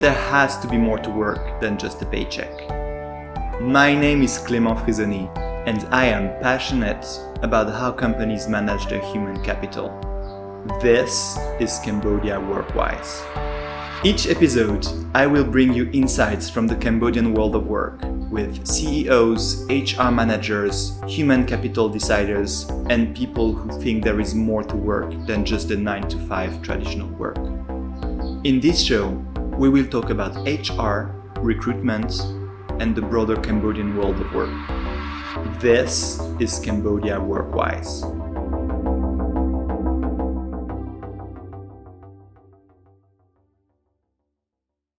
There has to be more to work than just a paycheck. My name is Clément Frisoni, and I am passionate about how companies manage their human capital. This is Cambodia Workwise. Each episode, I will bring you insights from the Cambodian world of work with CEOs, HR managers, human capital deciders, and people who think there is more to work than just the 9-to-5 traditional work. In this show, we will talk about HR, recruitment, and the broader Cambodian world of work. This is Cambodia Workwise.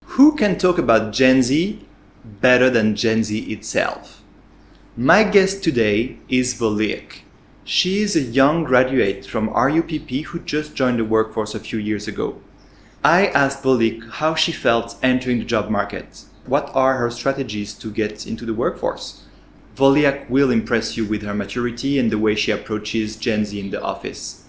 Who can talk about Gen Z better than Gen Z itself? My guest today is Voleak. She is a young graduate from RUPP who just joined the workforce a few years ago. I asked Voleak how she felt entering the job market. What are her strategies to get into the workforce? Voleak will impress you with her maturity and the way she approaches Gen Z in the office.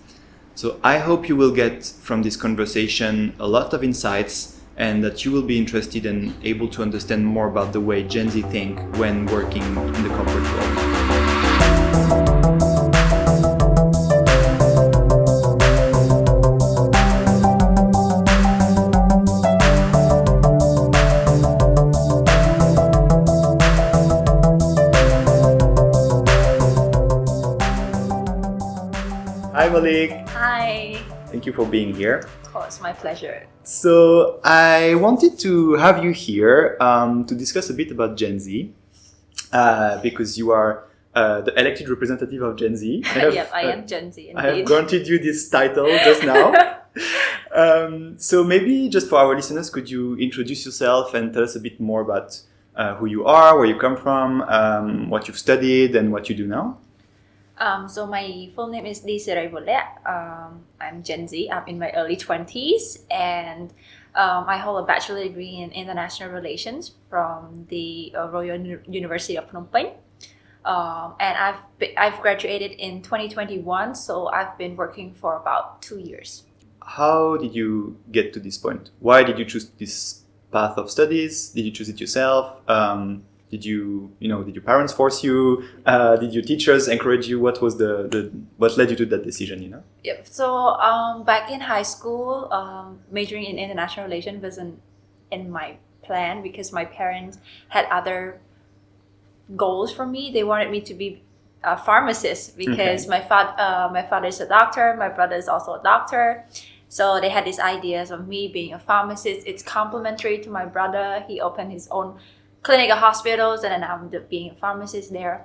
So I hope you will get from this conversation a lot of insights and that you will be interested and able to understand more about the way Gen Z think when working in the corporate world. Hi Voleak. Hi. Thank you for being here. Of course, my pleasure. So I wanted to have you here to discuss a bit about Gen Z because you are the elected representative of Gen Z. Yep, I am Gen Z indeed. I have granted you this title just now. So maybe just for our listeners, could you introduce yourself and tell us a bit more about who you are, where you come from, what you've studied and what you do now? So my full name is Dy Sereyvoleak. I'm Gen Z. I'm in my early 20s and I hold a bachelor degree in international relations from the Royal University of Phnom Penh. And I've graduated in 2021, so I've been working for about 2 years. How did you get to this point? Why did you choose this path of studies? Did you choose it yourself? Did your parents force you? Did your teachers encourage you? What was what led you to that decision? Yep. So back in high school, majoring in international relations wasn't in my plan because my parents had other goals for me. They wanted me to be a pharmacist because my father is a doctor. My brother is also a doctor. So they had these ideas of me being a pharmacist. It's complementary to my brother. He opened his own clinic or hospitals, and then I'm being a pharmacist there.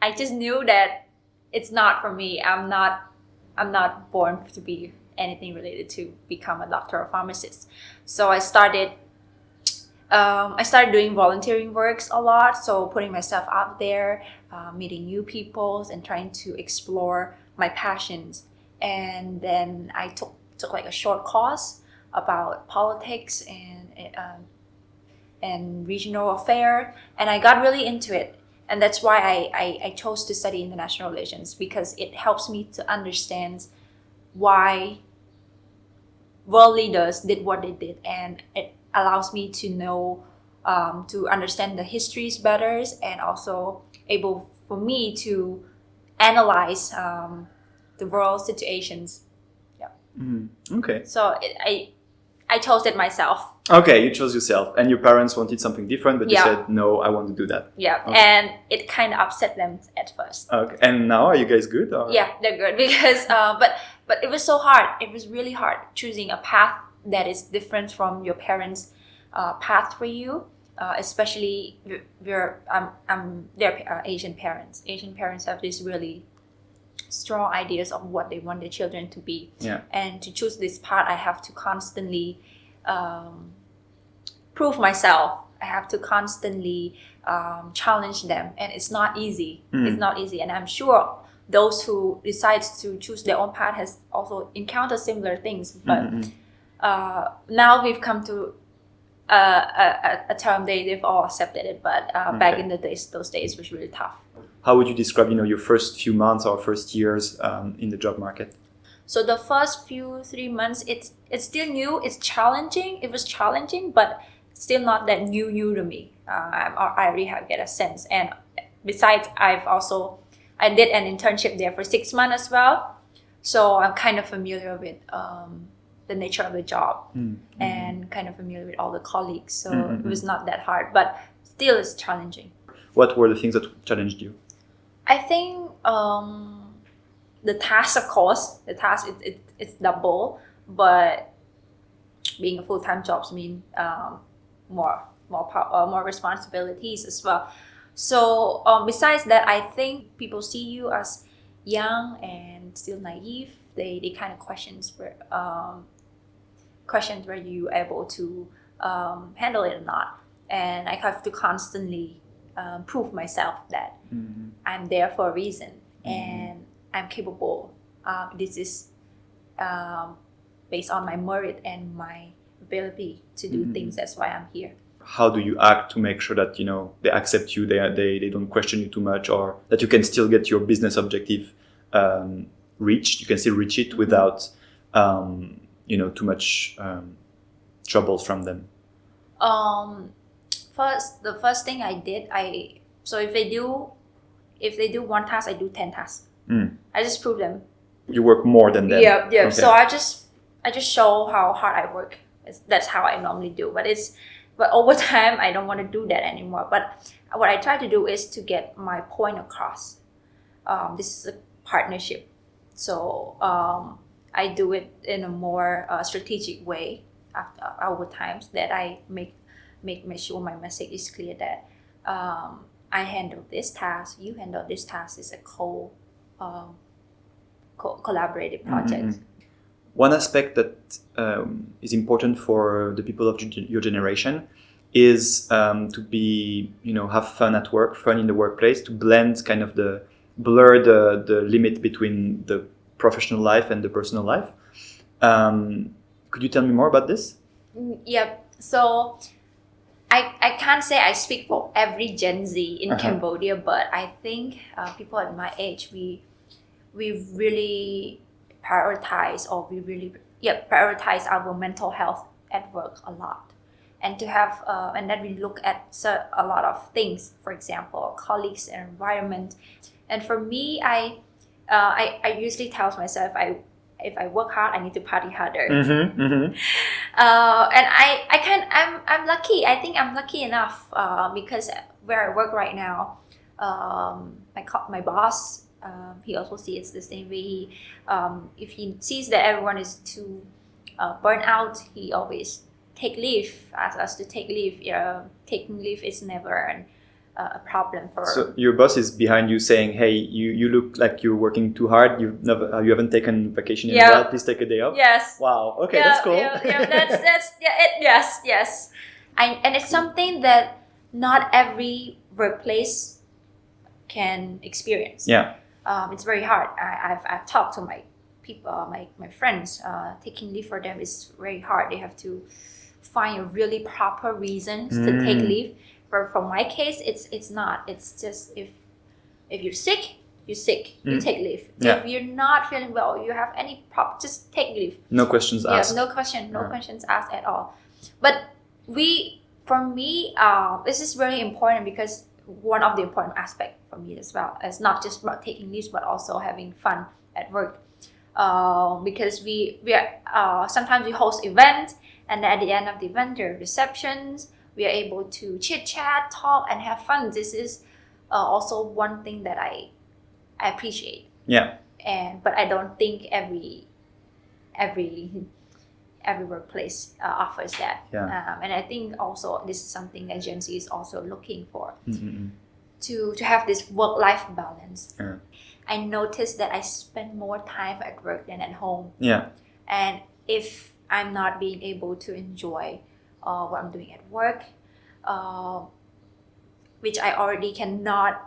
I just knew that it's not for me. I'm not born to be anything related to become a doctor or pharmacist. So I started doing volunteering works a lot. So putting myself out there, meeting new people, and trying to explore my passions. And then I took like a short course about politics and regional affair, and I got really into it. And that's why I chose to study international relations, because it helps me to understand why world leaders did what they did, and it allows me to know, to understand the histories better, and also able for me to analyze the world situations. Yeah. Okay. So I chose it myself. Okay, you chose yourself, and your parents wanted something different, but you Yeah. said, no, I want to do that. Yeah, Okay. and it kind of upset them at first. Okay, and now are you guys good? Or? Yeah, they're good because, but it was so hard. It was really hard choosing a path that is different from your parents' path for you, especially they're Asian parents. Asian parents have these really strong ideas of what they want their children to be. Yeah. And to choose this path, I have to constantly prove myself. I have to constantly challenge them, and it's not easy. It's not easy, and I'm sure those who decide to choose their own path has also encountered similar things. But now we've come to a term they've all accepted it. But back in those days was really tough. How would you describe, your first few months or first years in the job market? So the first 3 months, it's still new. It's challenging. It was challenging, but still not that new to me. I already have get a sense, and besides, I did an internship there for 6 months as well, so I'm kind of familiar with the nature of the job and kind of familiar with all the colleagues. So it was not that hard, but still it's challenging. What were the things that challenged you? I think the task, of course, it's double, but being a full-time job means more responsibilities as well. So besides that, I think people see you as young and still naive. They kind of questions were you able to handle it or not, and I have to constantly prove myself that I'm there for a reason and I'm capable. This is based on my merit and my ability to do things. That's why I'm here. How do you act to make sure that they accept you, they don't question you too much, or that you can still get your business objective reached? You can still reach it without too much troubles from them. The first thing I did, so if they do one task, I do 10 tasks. I just prove them. You work more than them. Yeah. Okay. So I just show how hard I work. That's how I normally do. But over time, I don't want to do that anymore. But what I try to do is to get my point across. This is a partnership, so I do it in a more strategic way over times, that I make sure my message is clear that I handle this task, you handle this task. It's a collaborative project. One aspect that is important for the people of your generation is to be, have fun at work, fun in the workplace, to blend kind of blur the limit between the professional life and the personal life. Could you tell me more about this? Yeah. So I can't say I speak for every Gen Z in Cambodia, but I think people at my age, we really prioritize our mental health at work a lot, and to have and then we look at a lot of things, for example, colleagues and environment. And for me, I usually tell myself, if I work hard, I need to party harder. And I'm lucky. I think I'm lucky enough because where I work right now, my boss, he also sees it the same way. If he sees that everyone is too burnt out, he always take leave, asks us to take leave. Taking leave is never a problem for. So your boss is behind you saying, "Hey, you look like you're working too hard. You haven't taken vacation in a while. Please take a day off." Yes. Wow. Okay, that's cool. Yes. And it's something that not every workplace can experience. Yeah. It's very hard. I've talked to my people, my friends. Taking leave for them is very hard. They have to find a really proper reasons to take leave. For my case, it's not. It's just if you're sick, you're sick. You take leave. Yeah. If you're not feeling well, you have any problem, just take leave. No questions asked. No questions asked at all. But for me, this is very important, because one of the important aspects for me as well is not just about taking leaves, but also having fun at work. Because we are sometimes we host events, and at the end of the event, there are receptions. We are able to chit chat, talk, and have fun. This is also one thing that I appreciate. Yeah. But I don't think every workplace offers that. Yeah. And I think also this is something that Gen Z is also looking for, to have this work-life balance. Yeah. I noticed that I spend more time at work than at home. Yeah. And if I'm not being able to enjoy what I'm doing at work, which I already cannot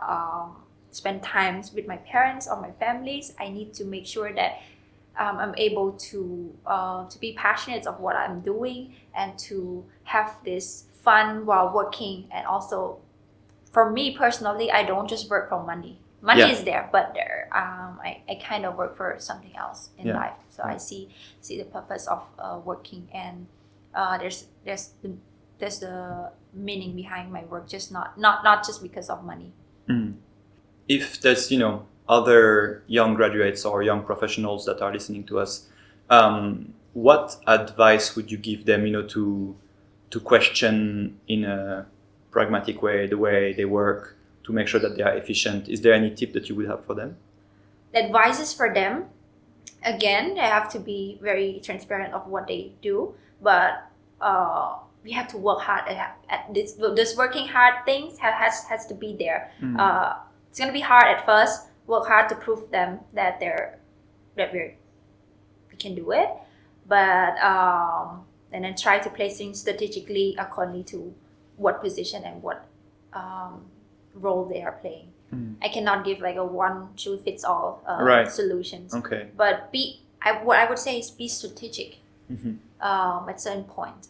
spend time with my parents or my families, I need to make sure that I'm able to be passionate of what I'm doing, and to have this fun while working. And also, for me personally, I don't just work for money. Money is there, but I kind of work for something else in life. So I see the purpose of working, and there's there's the meaning behind my work, just not just because of money. If there's other young graduates or young professionals that are listening to us, what advice would you give them to question in a pragmatic way the way they work, to make sure that they are efficient? Is there any tip that you would have for them? The advice is for them, again, they have to be very transparent of what they do, but we have to work hard at this working hard things has to be there. It's gonna be hard at first. Work hard to prove them that we can do it, but and then try to place things strategically according to what position and what role they are playing. I cannot give like a one shoe fits all solutions. Okay. But what I would say is be strategic at certain point.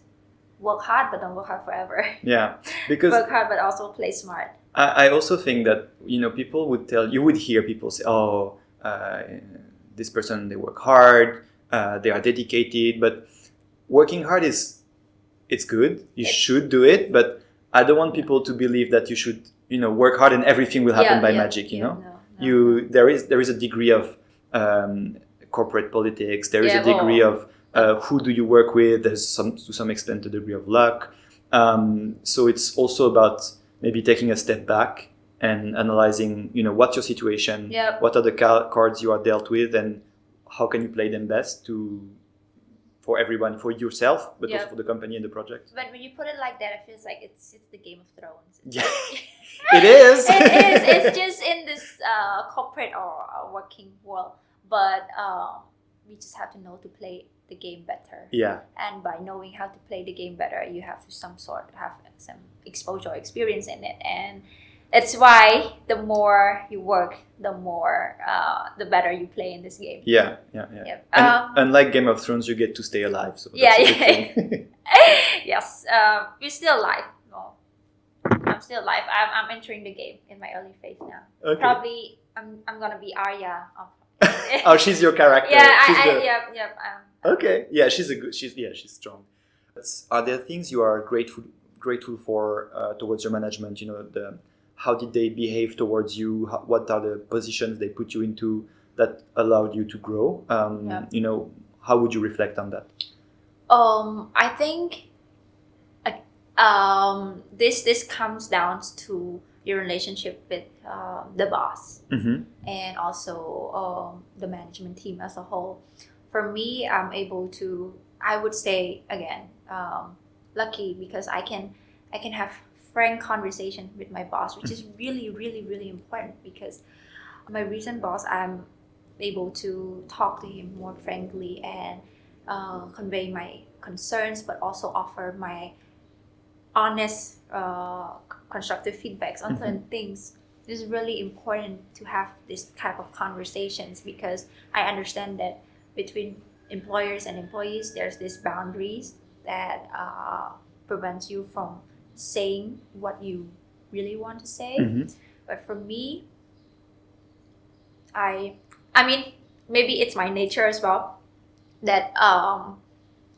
Work hard, but don't work hard forever. Yeah, because work hard, but also play smart. I also think that people would hear people say, "Oh, this person, they work hard, they are dedicated." But working hard it's good. You should do it, but I don't want people to believe that you should work hard and everything will happen by magic. There is a degree of corporate politics. There is a degree of who do you work with. There's to some extent a degree of luck. So it's also about maybe taking a step back and analyzing, what's your situation, what are the cards you are dealt with, and how can you play them best for everyone, for yourself, but also for the company and the project. But when you put it like that, it feels like it's the Game of Thrones. Yeah, it is. It is. It's just in this corporate or working world, but we just have to know to play the game better. Yeah. And by knowing how to play the game better, you have to have some exposure or experience in it, and that's why the more you work, the better you play in this game. Yeah. And unlike Game of Thrones, you get to stay alive. So that's a good thing. Yes, we're still alive. No, I'm still alive. I'm entering the game in my early phase now. Okay. Probably I'm gonna be Arya. Oh, she's your character. Yeah. Okay. Yeah, she's strong. Are there things you are grateful for towards your management? How did they behave towards you? What are the positions they put you into that allowed you to grow? How would you reflect on that? I think this comes down to your relationship with the boss and also the management team as a whole. For me, I'm able to, I would say again, lucky because I can have frank conversation with my boss, which is really, really, really important, because my recent boss, I'm able to talk to him more frankly and convey my concerns, but also offer my honest, constructive feedbacks on certain things. It is really important to have this type of conversations, because I understand that between employers and employees, there's these boundaries that prevents you from saying what you really want to say. But for me, I mean, maybe it's my nature as well that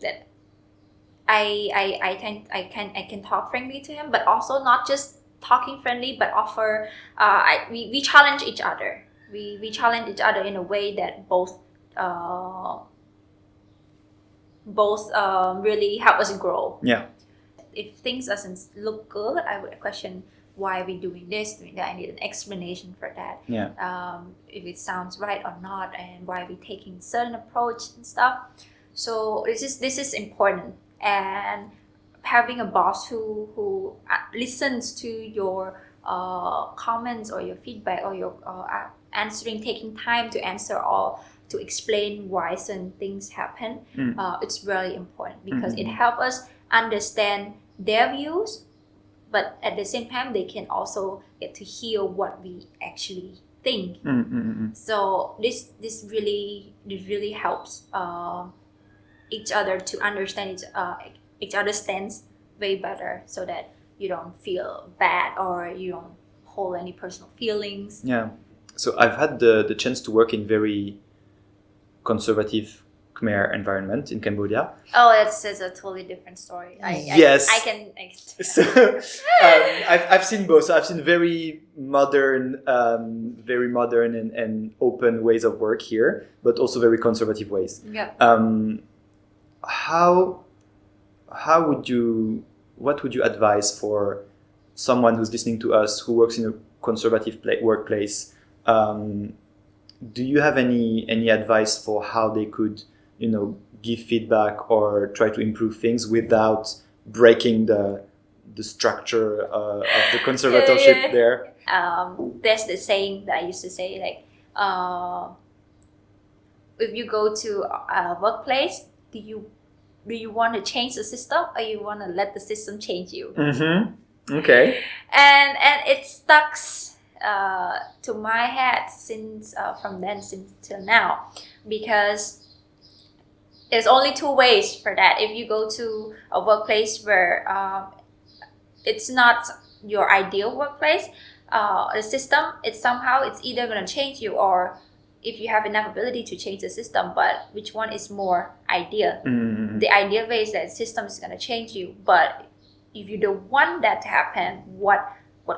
that I can talk frankly to him, but also not just talking friendly, but offer. We challenge each other. We challenge each other in a way that both really help us grow. Yeah. If things doesn't look good, I would question why we're doing this, doing that. I need an explanation for that. Yeah. If it sounds right or not, and why we're taking certain approach and stuff. So this is important, and having a boss who listens to your comments or your feedback or your taking time to answer all, to explain why certain things happen. It's really important, because it helps us understand their views, but at the same time they can also get to hear what we actually think. So this really helps each other to understand each other's stance way better, so that you don't feel bad or you don't hold any personal feelings. Yeah. So I've had the chance to work in very conservative Khmer environment in Cambodia. Oh, that's a totally different story. Yes. I can. So I've seen both. So I've seen very modern and open ways of work here, but also very conservative ways. Yeah. What would you advise for someone who's listening to us who works in a conservative workplace? Do you have any advice for how they could, give feedback or try to improve things without breaking the structure of the conservatorship there? There's the saying that I used to say, like, if you go to a workplace, do you want to change the system, or you want to let the system change you? Mm-hmm. Okay. And it stuck to my head since till now, because there's only two ways for that. If you go to a workplace where it's not your ideal workplace, the system, it's either going to change you, or if you have enough ability to change the system, but which one is more ideal? Mm-hmm. The ideal way is that the system is going to change you, but if you don't want that to happen, what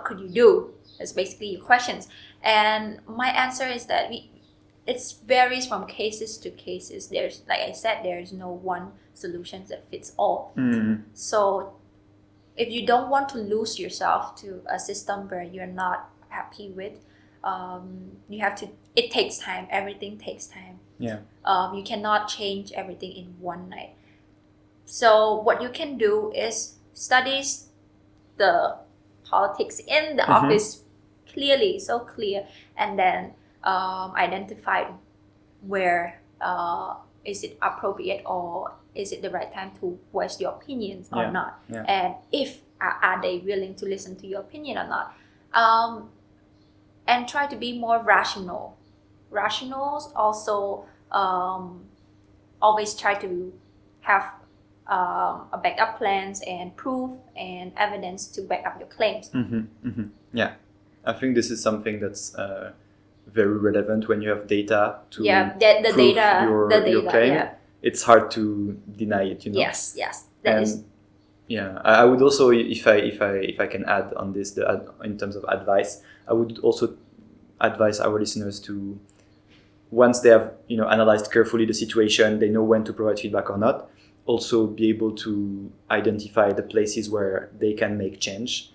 could you do? That's basically your questions. And my answer is that it varies from cases to cases. There's, like I said, there's no one solution that fits all. Mm-hmm. So if you don't want to lose yourself to a system where you're not happy with, it takes time. Everything takes time. Yeah. You cannot change everything in one night. So what you can do is study the politics in the office clearly, so clear, and then identify where is it appropriate, or is it the right time to voice your opinions or not, and if are they willing to listen to your opinion or not, and try to be more rational. Rationals also always try to have a backup plans and proof and evidence to back up your claims. Yeah, I think this is something that's very relevant when you have data to the prove data, your claim. Yeah. It's hard to deny it, Yes, I would also, if I can add on this, in terms of advice, I would also advise our listeners to, once they have analyzed carefully the situation, they know when to provide feedback or not, also be able to identify the places where they can make change.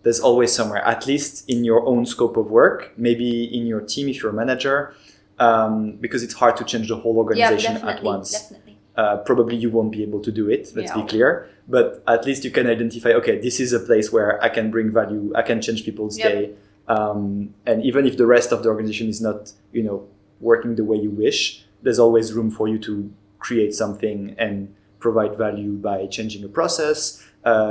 There's always somewhere, at least in your own scope of work, maybe in your team if you're a manager, because it's hard to change the whole organization at once. Definitely. Probably you won't be able to do it, let's be clear, but at least you can identify, okay, this is a place where I can bring value, I can change people's day, and even if the rest of the organization is not working the way you wish, there's always room for you to create something and provide value by changing a process,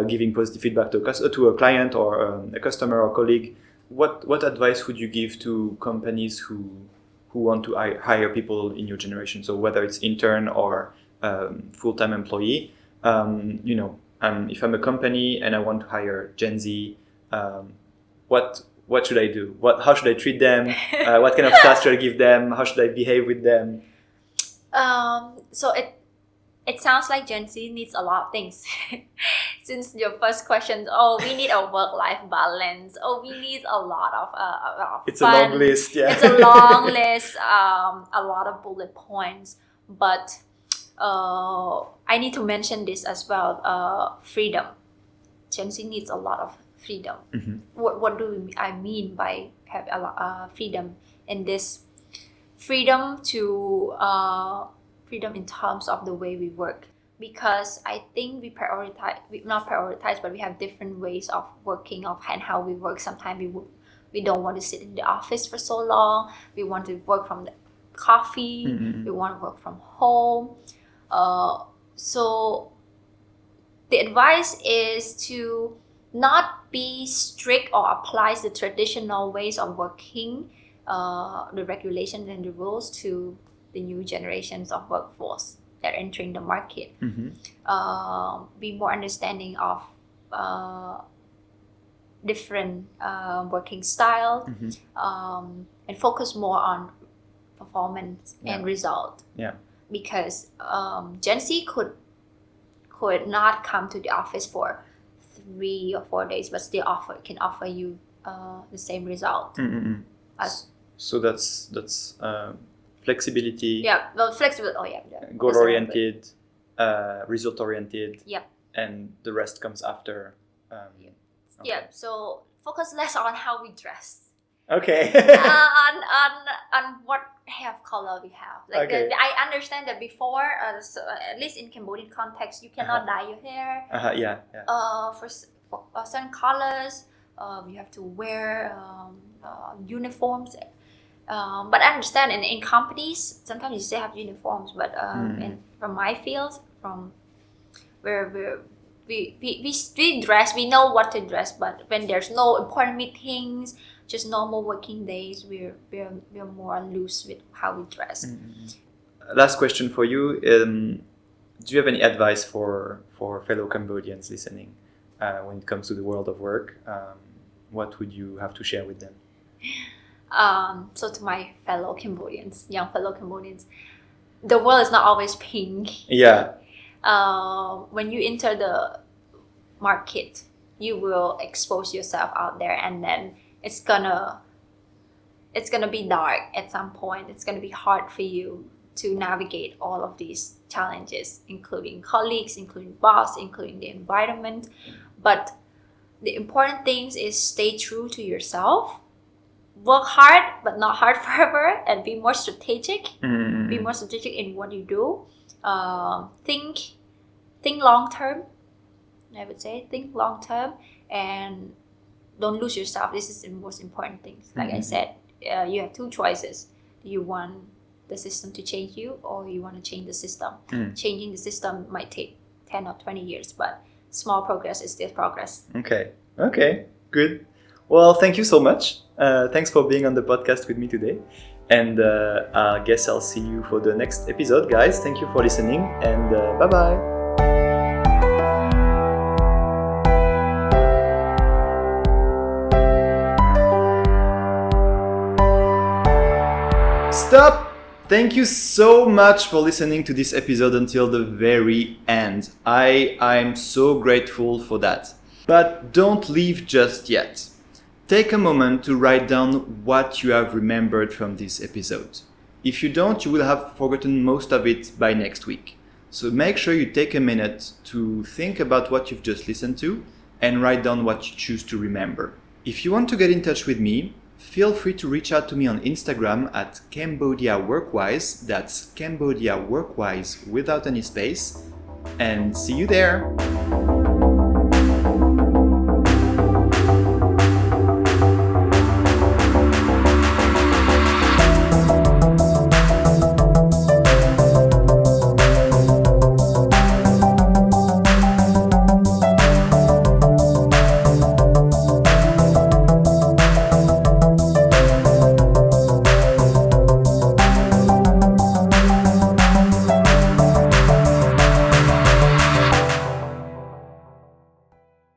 giving positive feedback to a client or a customer or colleague. What advice would you give to companies who want to hire people in your generation? So whether it's intern or full-time employee, if I'm a company and I want to hire Gen Z, what should I do? How should I treat them? What kind of tasks should I give them? How should I behave with them? So it sounds like Gen Z needs a lot of things. Since your first question, we need a work-life balance. We need a lot of it's fun. A long list, yeah. It's a long list, a lot of bullet points. But I need to mention this as well, freedom. Gen Z needs a lot of freedom. What do I mean by have a lot of freedom in this? Freedom in terms of the way we work, because I think we have different ways of working and how we work. Sometimes we don't want to sit in the office for so long. We want to work from the coffee. We want to work from home. So the advice is to not be strict or apply the traditional ways of working, the regulations and the rules to the new generations of workforce that are entering the market. Be more understanding of different working styles, and focus more on performance and result. because Gen Z could not come to the office for 3 or 4 days, but still can offer you the same result. As So that's flexibility. yeah, well, flexible. Oh yeah, Goal oriented, result oriented. Yep. And the rest comes after. Okay. Yeah. So focus less on how we dress. Okay. On what hair color we have. Like Okay. I understand that before, so at least in Cambodian context, you cannot dye your hair. Yeah. For certain colors, you have to wear uniforms. But I understand in companies, sometimes you still have uniforms. But from my field, from where we dress, we know what to dress. But when there's no important meetings, just normal working days, we're more loose with how we dress. Last question for you. Do you have any advice for fellow Cambodians listening when it comes to the world of work? What would you have to share with them? So to my fellow Cambodians, young fellow Cambodians, the world is not always pink. Yeah. When you enter the market, you will expose yourself out there, and then it's gonna be dark at some point. It's gonna be hard for you to navigate all of these challenges, including colleagues, including boss, including the environment. But the important things is stay true to yourself. Work hard, but not hard forever, and be more strategic. Be more strategic in what you do. Think long term. I would say think long term, and don't lose yourself. This is the most important thing. Like I said, you have 2 choices. Do you want the system to change you, or you want to change the system? Changing the system might take 10 or 20 years, but small progress is still progress. Okay, good. Well, thank you so much. Thanks for being on the podcast with me today. And I guess I'll see you for the next episode, guys. Thank you for listening, and bye-bye. Stop! Thank you so much for listening to this episode until the very end. I'm so grateful for that. But don't leave just yet. Take a moment to write down what you have remembered from this episode. If you don't, you will have forgotten most of it by next week. So make sure you take a minute to think about what you've just listened to and write down what you choose to remember. If you want to get in touch with me, feel free to reach out to me on Instagram at Cambodia Workwise. That's Cambodia Workwise without any space. And see you there!